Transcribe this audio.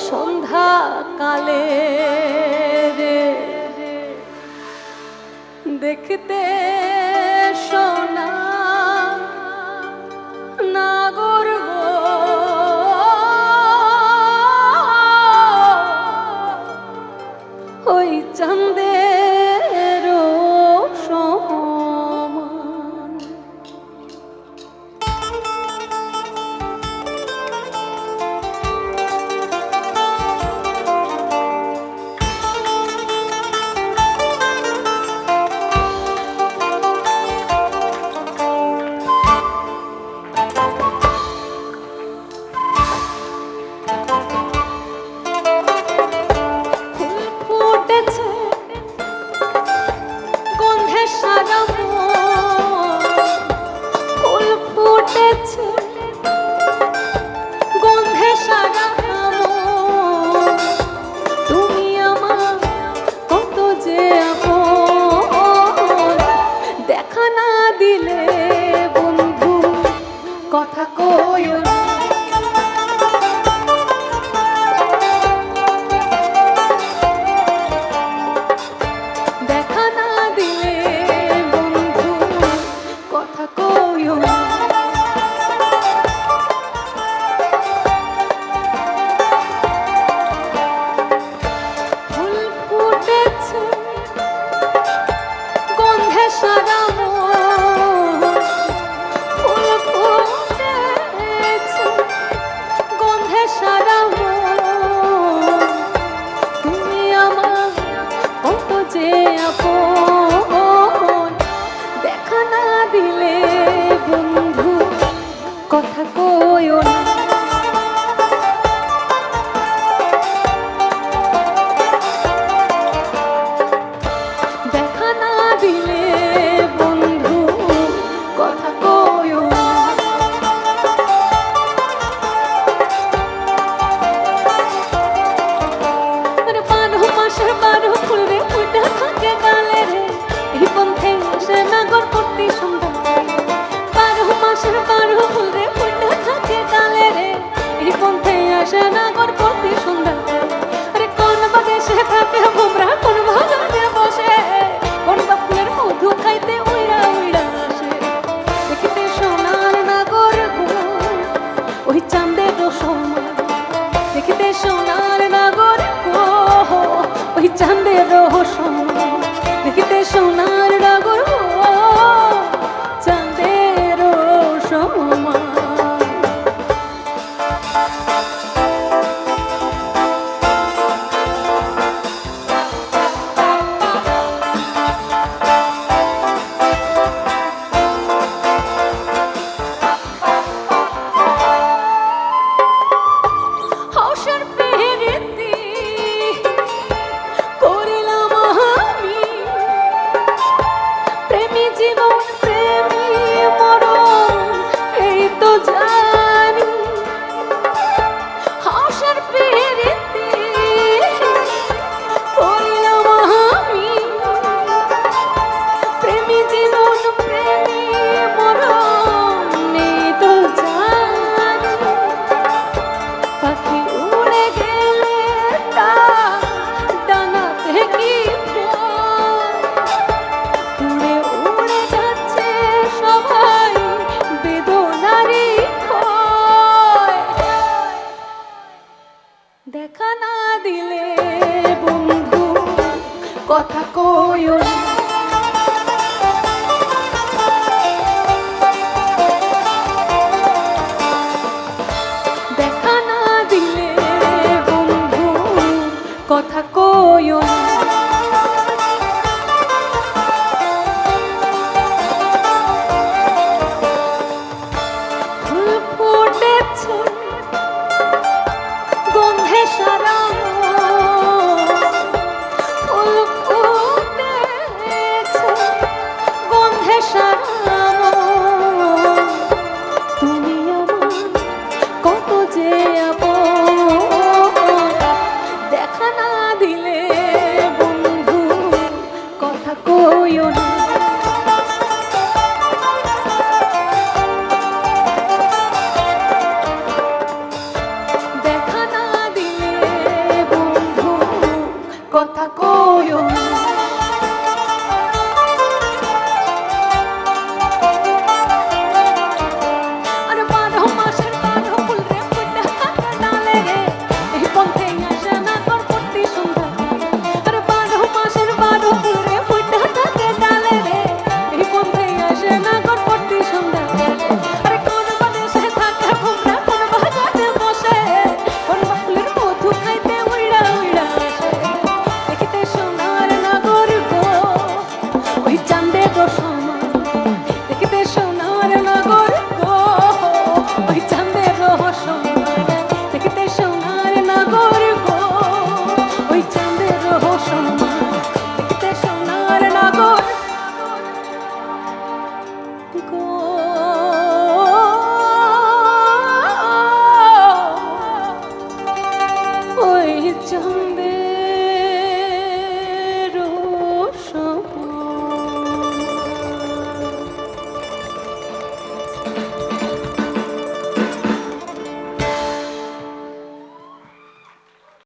সন্ধ্যা কালে রে দেখতে সোনা নাগর গো ওই চাঁদের সমান কথা কইও না দেখা না দিলে বন্ধু কথা কইও না ফুল ফুটেছে গন্ধে সারা দেখা না দিলে বন্ধু কথা কইও না দেখা না দিলে বন্ধু কথা কইও না বারো মাসের বারো ফুলবে ফুটে থাকে গালে রে এই পন্থে আসে নাগর প্রতি সন্ধ্যা বারো মাসের বারো ফুলবে ফুটে থাকে গালে রে এই পন্থে আসে নাগর প্রতি সন্ধ্যা আরে কোন বাদেশে থাকে ভোমরা কোন বাগানে বসে কোন বা ফুলের মধু খাইতে উইড়া উইড়া আসে দেখিতে সোনার নাগর গো ওই চাঁদের সমান দেখিতে সোনার নাগর গো ওই চাঁদের সমান দেখিতে সোনার নাগর গো চাঁদের সমান দেখা না দিলে বন্ধু কথা কইও না দেখা না দিলে বন্ধু কথা কইও না ফুল ফুটেছে গন্ধে সারা ফুল ফুটেছে গন্ধে সারা তুমি আমার কত যে আপন দেখা না দিলে গো ওই জল